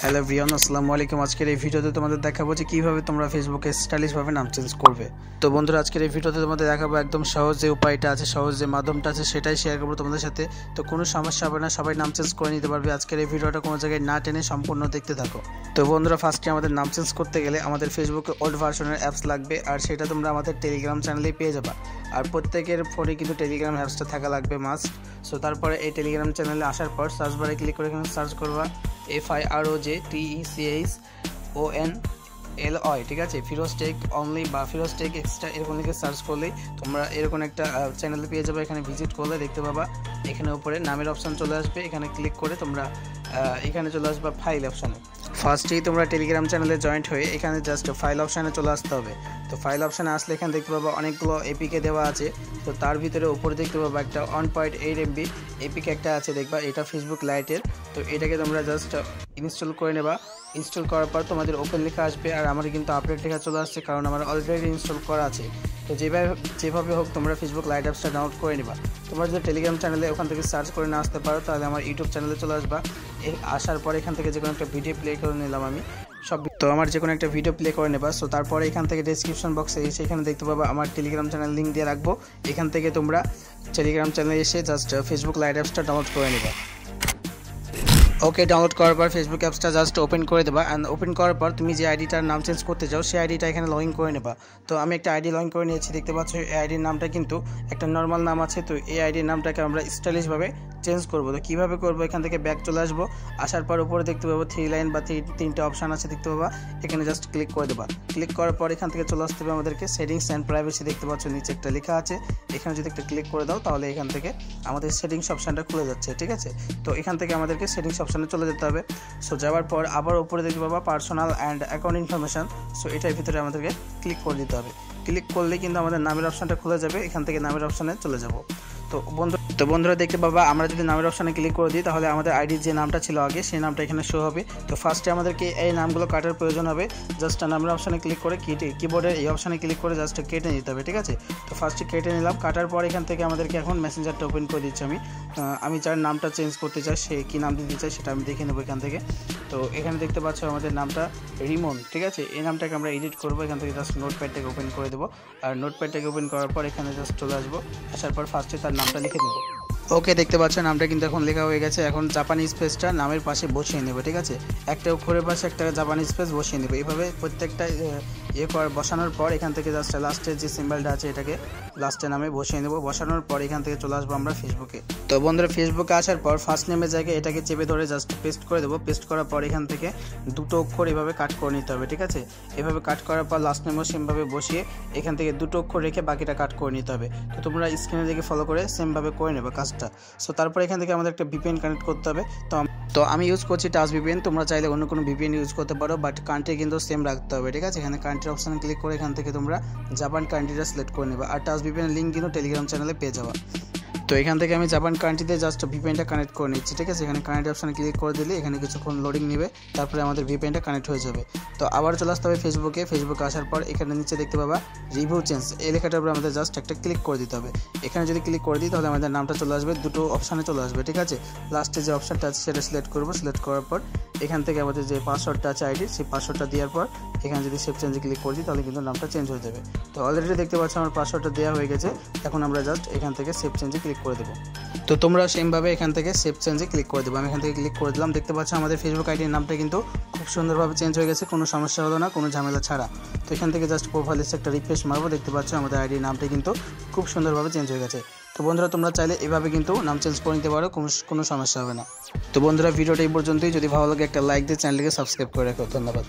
Hello everyone, আসসালামু আলাইকুম। আজকের এই ভিডিওতে তোমাদের দেখাবো যে কীভাবে তোমরা ফেসবুকে স্টাইলিশভাবে নাম চেঞ্জ করবে। তো বন্ধুরা, আজকের এই ভিডিওতে তোমাদের দেখাবো একদম সহজ যে উপায়টা আছে, সহজ যে মাধ্যমটা আছে সেটাই শেয়ার করবো তোমাদের সাথে। তো কোনো সমস্যা হবে না, সবাই নাম চেঞ্জ করে নিতে পারবে। আজকের এই ভিডিওটা কোনো জায়গায় না টেনে সম্পূর্ণ দেখতে থাকো। তো বন্ধুরা, ফার্স্টে আমাদের নাম চেঞ্জ করতে গেলে আমাদের ফেসবুকে ওল্ড ভার্সনের অ্যাপস লাগবে, আর সেটা তোমরা আমাদের টেলিগ্রাম চ্যানেলেই পেয়ে যাবা। আর প্রত্যেকের ফোনে কিন্তু টেলিগ্রাম অ্যাপসটা থাকা লাগবে মাস্ট। সো তারপরে এই টেলিগ্রাম চ্যানেলে আসার পর সার্চ বারে ক্লিক করে এখানে সার্চ করবা FIROJTECHONLY, ঠিক আছে। ফিরোজ টেক অনলি বা ফিরোজ টেক এক্সট্রা এরকম লিখে সার্চ করলেই তোমরা এরকম একটা চ্যানেল পেয়ে যাবে। এখানে ভিজিট করলে দেখতে পাবা এখানে উপরে নামের অপশান চলে আসবে। এখানে ক্লিক করে তোমরা এখানে চলে আসবা ফাইল অপশানে। ফার্স্টেই তোমরা টেলিগ্রাম চ্যানেলে জয়েন্ট হয়ে এখানে জাস্ট ফাইল অপশানে চলে আসতে হবে। তো ফাইল অপশানে আসলে এখানে দেখতে পাবা অনেকগুলো এপিকে দেওয়া আছে। তো তার ভিতরে উপরে দেখতে পাবা একটা 1.8 MB এপিকে একটা আছে, দেখবা এটা ফেসবুক লাইটের। তো এটাকে তোমরা জাস্ট ইনস্টল করে নেবা। ইনস্টল করার পর তোমাদের ওপেন লেখা আসবে, আর আমার কিন্তু আপডেট লেখা চলে আসছে কারণ আমার অলরেডি ইনস্টল করা আছে। তো যেভাবে হোক তোমরা ফেসবুক লাইট অ্যাপসটা ডাউনলোড করে নিবা। তোমরা যদি টেলিগ্রাম চ্যানেলে ওখান থেকে সার্চ করে না আসতে পারো তাহলে আমার ইউটিউব চ্যানেলে চলে আসবা। আসার পর এখান থেকে যে কোনো একটা ভিডিও প্লে করে নিলাম আমি তো আমার যে কোনো একটা ভিডিও প্লে করে নেবা। সো তারপরে এখান থেকে ডেসক্রিপশন বক্সে এসে এখানে দেখতে পাবা আমার টেলিগ্রাম চ্যানেল লিঙ্ক দিয়ে রাখবো। এখান থেকে তোমরা টেলিগ্রাম চ্যানেলে এসে জাস্ট ফেসবুক লাইট অ্যাপসটা ডাউনলোড করে নেবা। ওকে, ডাউনলোড করার পর ফেসবুক অ্যাপসটা জাস্ট ওপেন করে দেবা। অ্যান্ড ওপেন করার পর তুমি যে আইডিটার নাম চেঞ্জ করতে চাও সেই আইডিটা এখানে লগ ইন করে নেবা। তো আমি একটা আইডি লগ ইন করে নিয়েছি, দেখতে পাচ্ছ এই আইডির নামটা কিন্তু একটা নর্মাল নাম আছে। তো এই আইডির নামটাকে আমরা স্টাইলিশভাবে চেঞ্জ করবো। তো কীভাবে করবো, এখান থেকে ব্যাক চলে আসবো। আসার পর উপরে দেখতে পাবো 3 লাইন বা তিনটে অপশান আছে, দেখতে পাবা এখানে জাস্ট ক্লিক করে দেবা। ক্লিক করার পর এখান থেকে চলে আসতে হবে আমাদেরকে সেটিংস অ্যান্ড প্রাইভেসি, দেখতে পাচ্ছ নিচে একটা লেখা আছে। এখানে যদি একটা ক্লিক করে দাও তাহলে এখান থেকে আমাদের সেটিংস অপশানটা খুলে যাচ্ছে, ঠিক আছে। তো এখান থেকে আমাদেরকে সেটিংস অপশানে চলে যেতে হবে। সো যাওয়ার পর আবার উপরে দেখতে পাবা personal and account information. So এটার ভিতরে আমাদেরকে ক্লিক করে দিতে হবে। ক্লিক করলে কিন্তু আমাদের নামের অপশানটা খুলে যাবে। এখান থেকে নামের অপশানে চলে যাব। তো বন্ধুরা দেখতে পাবা আমরা যদি নামের অপশানে ক্লিক করে দিই তাহলে আমাদের আইডির যে নামটা ছিল আগে সেই নামটা এখানে শো হবে। তো ফার্স্টে আমাদেরকে এই নামগুলো কাটার প্রয়োজন হবে। জাস্ট নামের অপশানে ক্লিক করে কিবোর্ডের এই অপশানে ক্লিক করে জাস্ট কেটে নিতে হবে, ঠিক আছে। তো ফার্স্টে কেটে নিলাম। কাটার পর এখান থেকে আমাদেরকে এখন মেসেঞ্জারটা ওপেন করে দিচ্ছি আমি যার নামটা চেঞ্জ করতে চাই সে কী নাম দিতে চাই সেটা আমি দেখে নেবো এখান থেকে। তো এখানে দেখতে পাচ্ছ আমাদের নামটা রিমন, ঠিক আছে। এই নামটাকে আমরা এডিট করবো। এখান থেকে জাস্ট নোটপ্যাডটাকে ওপেন করে দেবো। আর নোটপ্যাডটাকে ওপেন করার পর এখানে জাস্ট চলে আসবো। আসার পর ফার্স্টে তার নামটা লিখে দেবো। ওকে, দেখতে পাচ্ছ নামটা কিন্তু এখন লেখা হয়ে গেছে। এখন জাপানি স্পেসটা নামের পাশে বসিয়ে নেবে, ঠিক আছে। একটা অক্ষরের পাশে একটা জাপানি স্পেস বসিয়ে নেবে। এইভাবে প্রত্যেকটা বসানোর পর এখান থেকে জাস্ট লাস্টের যে সিম্বলটা আছে এটাকে লাস্টে নামে বসিয়ে নেব। বসানোর পর এখান থেকে চলে আসবো আমরা ফেসবুকে। তো বন্ধুরা, ফেসবুকে আসার পর ফার্স্ট নেমের জায়গায় এটাকে চেপে ধরে জাস্ট পেস্ট করে দেবো। পেস্ট করার পর এখান থেকে দুটো অক্ষর এভাবে কাট করে নিতে হবে, ঠিক আছে। এভাবে কাট করার পর লাস্ট নেমও সেমভাবে বসিয়ে এখান থেকে দুটো অক্ষর রেখে বাকিটা কাট করে নিতে হবে। তো তোমরা স্ক্রিনে দেখে ফলো করে সেমভাবে করে নেবে কাজটা। সো তারপর এখান থেকে আমাদের একটা VPN কানেক্ট করতে হবে। তো আমি ইউজ করছি টাচ VPN, তোমরা চাইলে অন্য কোনো VPN ইউজ করতে পারো, বাট কান্ট্রি কিন্তু সেম রাখতে হবে, ঠিক আছে। এখানে কান্ট্রির অপশানে ক্লিক করে এখান থেকে তোমরা জাপান কান্ট্রিটা সিলেক্ট করে নেবে। আর টাচ VPN লিঙ্ক কিন্তু টেলিগ্রাম চ্যানেলে পেয়ে যাবা। তো এখান থেকে আমি জাপান কান্ট্রিতে জাস্ট VPNটা কানেক্ট করে নিচ্ছি, ঠিক আছে। এখানে কানেক্ট অপশানে ক্লিক করে দিলে এখানে কিছুক্ষণ লোডিং নেবে, তারপরে আমাদের VPNটা কানেক্ট হয়ে যাবে। তো আবার চলে আসতে হবে ফেসবুকে আসার পর এখানে নিচে দেখতে পাবা রিভিউ চেঞ্জ, এই লেখাটার উপরে আমাদের জাস্ট একটা ক্লিক করে দিতে হবে। এখানে যদি ক্লিক করে দিই তাহলে আমাদের নামটা চলে আসবে, দুটো অপশানে চলে আসবে, ঠিক আছে। লাস্টে যে অপশানটা আছে সেটা সিলেক্ট করবো। সিলেক্ট করার পর এখান থেকে আমাদের যে পাসওয়ার্ডটা আছে আইডির সেই পাসওয়ার্ডটা দেওয়ার পর এখানে যদি সেভ চেঞ্জে ক্লিক করে দিই তাহলে কিন্তু নামটা চেঞ্জ হয়ে যাবে। তো অলরেডি দেখতে পাচ্ছি আমার পাসওয়ার্ডটা দেওয়া হয়ে গেছে। এখন আমরা জাস্ট এখান থেকে সেভ চেঞ্জে ক্লিক করে দেবো। তো তোমরা সেমভাবে এখান থেকে সেভ চেঞ্জে ক্লিক করে দেবো। আমি এখান থেকে ক্লিক করে দিলাম। দেখতে পাচ্ছ আমাদের ফেসবুক আইডির নামটা কিন্তু খুব সুন্দরভাবে চেঞ্জ হয়ে গেছে, কোনো সমস্যা হলো না, কোনো ঝামেলা ছাড়া। তো এখান থেকে জাস্ট প্রোফাইলে একটা রিফ্রেশ মারবো। দেখতে পাচ্ছ আমাদের আইডির নামটা কিন্তু খুব সুন্দরভাবে চেঞ্জ হয়ে গেছে। তো বন্ধুরা, তোমরা চাইলে এভাবে কিন্তু নাম চেঞ্জ করে নিতে পারো, কোনো সমস্যা হবে না। তো বন্ধুরা, ভিডিওটা এই পর্যন্তই। যদি ভালো লাগে একটা লাইক দিয়ে চ্যানেলকে সাবস্ক্রাইব করে রাখো। ধন্যবাদ।